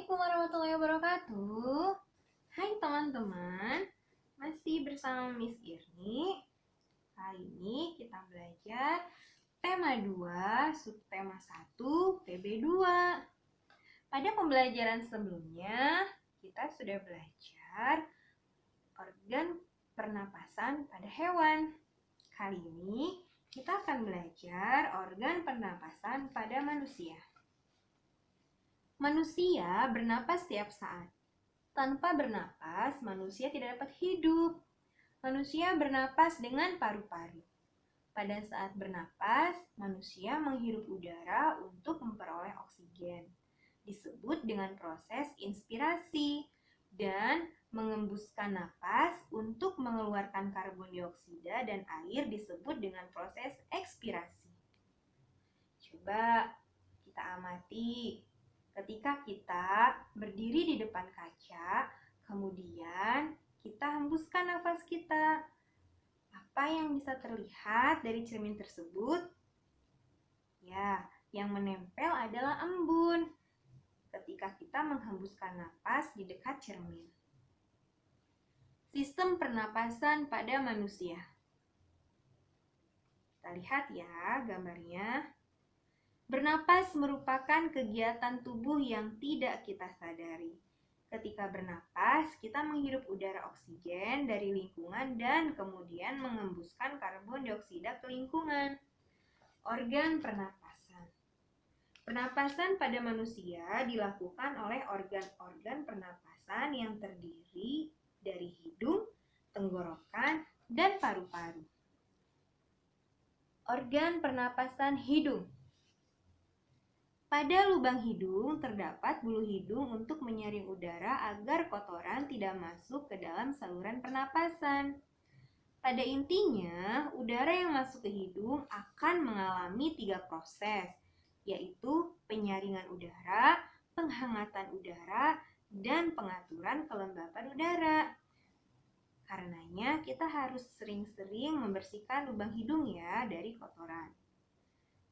Assalamualaikum warahmatullahi wabarakatuh. Hai teman-teman, masih bersama Miss Irni. Kali ini kita belajar tema 2, subtema 1, PB2. Pada pembelajaran sebelumnya, kita sudah belajar organ pernapasan pada hewan. Kali ini kita akan belajar organ pernapasan pada manusia. Manusia bernapas setiap saat. Tanpa bernapas, manusia tidak dapat hidup. Manusia bernapas dengan paru-paru. Pada saat bernapas, manusia menghirup udara untuk memperoleh oksigen. Disebut dengan proses inspirasi dan mengembuskan napas untuk mengeluarkan karbon dioksida dan air disebut dengan proses ekspirasi. Coba kita amati. Ketika kita berdiri di depan kaca, kemudian kita hembuskan nafas kita. Apa yang bisa terlihat dari cermin tersebut? Ya, yang menempel adalah embun ketika kita menghembuskan napas di dekat cermin. Sistem pernapasan pada manusia. Kita lihat ya gambarnya. Bernapas merupakan kegiatan tubuh yang tidak kita sadari. Ketika bernapas, kita menghirup udara oksigen dari lingkungan dan kemudian mengembuskan karbon dioksida ke lingkungan. Organ pernapasan. Pernapasan pada manusia dilakukan oleh organ-organ pernapasan yang terdiri dari hidung, tenggorokan, dan paru-paru. Organ pernapasan hidung. Pada lubang hidung terdapat bulu hidung untuk menyaring udara agar kotoran tidak masuk ke dalam saluran pernapasan. Pada intinya, udara yang masuk ke hidung akan mengalami 3 proses, yaitu penyaringan udara, penghangatan udara, dan pengaturan kelembapan udara. Karenanya, kita harus sering-sering membersihkan lubang hidung ya dari kotoran.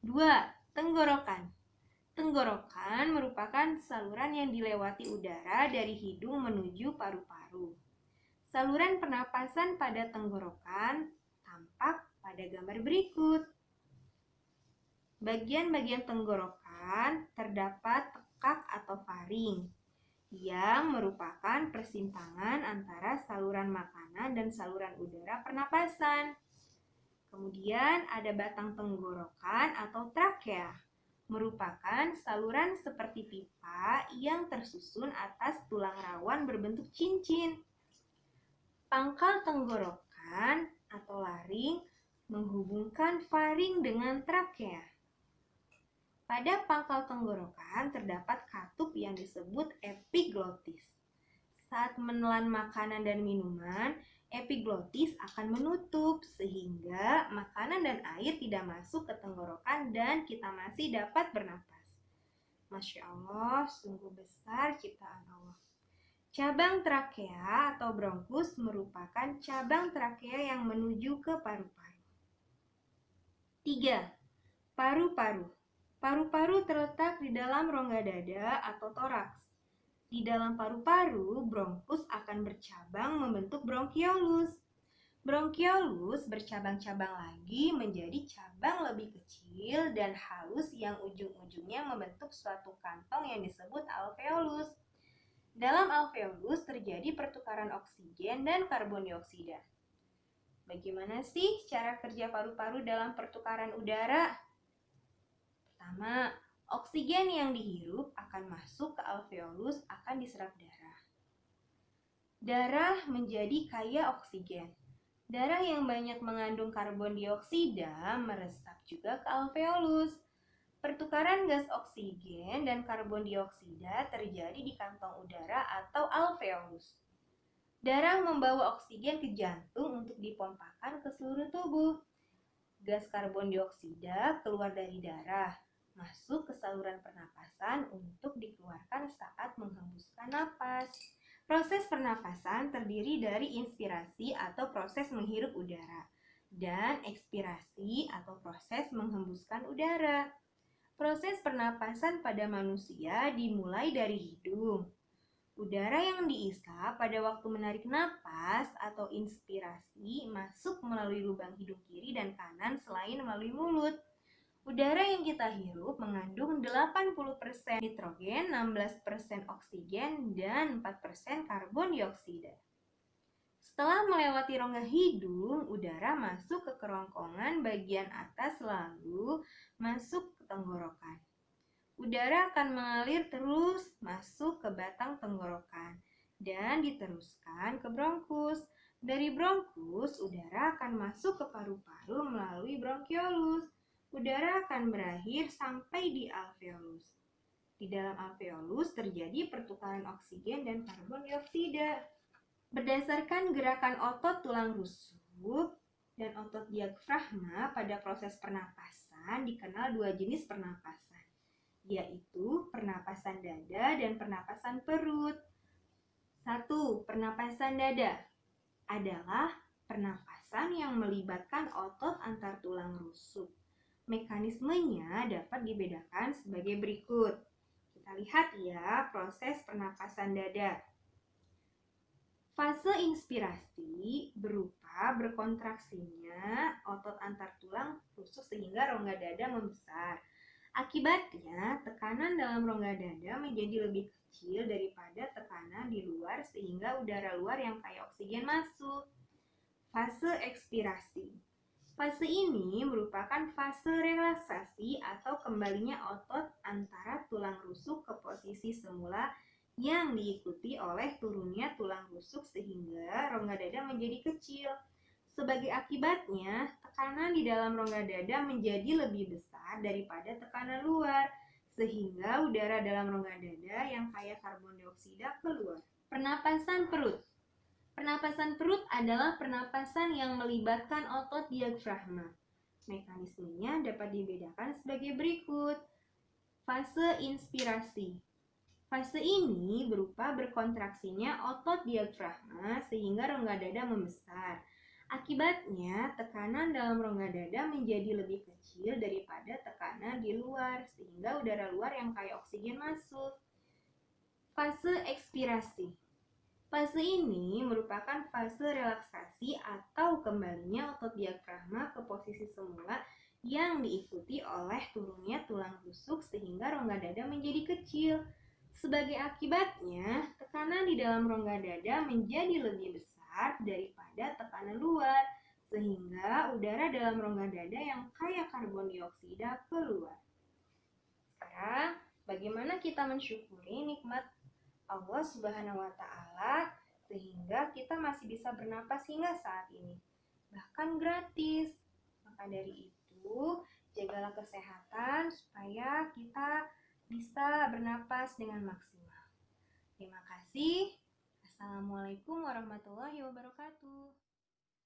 2. Tenggorokan. Tenggorokan merupakan saluran yang dilewati udara dari hidung menuju paru-paru. Saluran pernapasan pada tenggorokan tampak pada gambar berikut. Bagian-bagian tenggorokan terdapat tekak atau faring yang merupakan persimpangan antara saluran makanan dan saluran udara pernapasan. Kemudian ada batang tenggorokan atau trakea, merupakan saluran seperti pipa yang tersusun atas tulang rawan berbentuk cincin. Pangkal tenggorokan atau laring menghubungkan faring dengan trakea. Pada pangkal tenggorokan terdapat katup yang disebut epiglotis. Saat menelan makanan dan minuman, epiglotis akan menutup sehingga makanan dan air tidak masuk ke tenggorokan dan kita masih dapat bernapas. Masya Allah, sungguh besar ciptaan Allah. Cabang trakea atau bronkus merupakan cabang trakea yang menuju ke paru-paru. 3. Paru-paru. Paru-paru terletak di dalam rongga dada atau toraks. Di dalam paru-paru, bronkus akan bercabang membentuk bronkiolus. Bronkiolus bercabang-cabang lagi menjadi cabang lebih kecil dan halus yang ujung-ujungnya membentuk suatu kantong yang disebut alveolus. Dalam alveolus terjadi pertukaran oksigen dan karbon dioksida. Bagaimana sih cara kerja paru-paru dalam pertukaran udara? Pertama, oksigen yang dihirup akan masuk ke alveolus akan diserap darah. Darah menjadi kaya oksigen. Darah yang banyak mengandung karbon dioksida meresap juga ke alveolus. Pertukaran gas oksigen dan karbon dioksida terjadi di kantong udara atau alveolus. Darah membawa oksigen ke jantung untuk dipompakan ke seluruh tubuh. Gas karbon dioksida keluar dari darah, masuk ke saluran pernapasan untuk dikeluarkan saat menghembuskan napas. Proses pernapasan terdiri dari inspirasi atau proses menghirup udara dan ekspirasi atau proses menghembuskan udara. Proses pernapasan pada manusia dimulai dari hidung. Udara yang diisap pada waktu menarik napas atau inspirasi masuk melalui lubang hidung kiri dan kanan selain melalui mulut. Udara yang kita hirup mengandung 80% nitrogen, 16% oksigen, dan 4% karbon dioksida. Setelah melewati rongga hidung, udara masuk ke kerongkongan bagian atas lalu masuk ke tenggorokan. Udara akan mengalir terus masuk ke batang tenggorokan dan diteruskan ke bronkus. Dari bronkus, udara akan masuk ke paru-paru melalui bronkiolus. Udara akan berakhir sampai di alveolus. Di dalam alveolus terjadi pertukaran oksigen dan karbon dioksida. Berdasarkan gerakan otot tulang rusuk dan otot diafragma pada proses pernapasan dikenal dua jenis pernapasan, yaitu pernapasan dada dan pernapasan perut. 1. Pernapasan dada adalah pernapasan yang melibatkan otot antar tulang rusuk. Mekanismenya dapat dibedakan sebagai berikut. Kita lihat ya proses pernapasan dada. Fase inspirasi berupa berkontraksinya otot antar tulang rusuk sehingga rongga dada membesar. Akibatnya, tekanan dalam rongga dada menjadi lebih kecil daripada tekanan di luar sehingga udara luar yang kaya oksigen masuk. Fase ekspirasi. Fase ini merupakan fase relaksasi atau kembalinya otot antara tulang rusuk ke posisi semula yang diikuti oleh turunnya tulang rusuk sehingga rongga dada menjadi kecil. Sebagai akibatnya, tekanan di dalam rongga dada menjadi lebih besar daripada tekanan luar, sehingga udara dalam rongga dada yang kaya karbon dioksida keluar. Pernapasan perut. Pernapasan perut adalah pernapasan yang melibatkan otot diafragma. Mekanismenya dapat dibedakan sebagai berikut. Fase inspirasi. Fase ini berupa berkontraksinya otot diafragma sehingga rongga dada membesar. Akibatnya, tekanan dalam rongga dada menjadi lebih kecil daripada tekanan di luar, sehingga udara luar yang kaya oksigen masuk. Fase ekspirasi. Fase ini merupakan fase relaksasi atau kembalinya otot diafragma ke posisi semula yang diikuti oleh turunnya tulang rusuk sehingga rongga dada menjadi kecil. Sebagai akibatnya, tekanan di dalam rongga dada menjadi lebih besar daripada tekanan luar, sehingga udara dalam rongga dada yang kaya karbon dioksida keluar. Sekarang, bagaimana kita mensyukuri nikmat Allah Subhanahu wa Ta'ala sehingga kita masih bisa bernapas hingga saat ini, bahkan gratis. Maka dari itu, jagalah kesehatan supaya kita bisa bernapas dengan maksimal. Terima kasih. Assalamualaikum warahmatullahi wabarakatuh.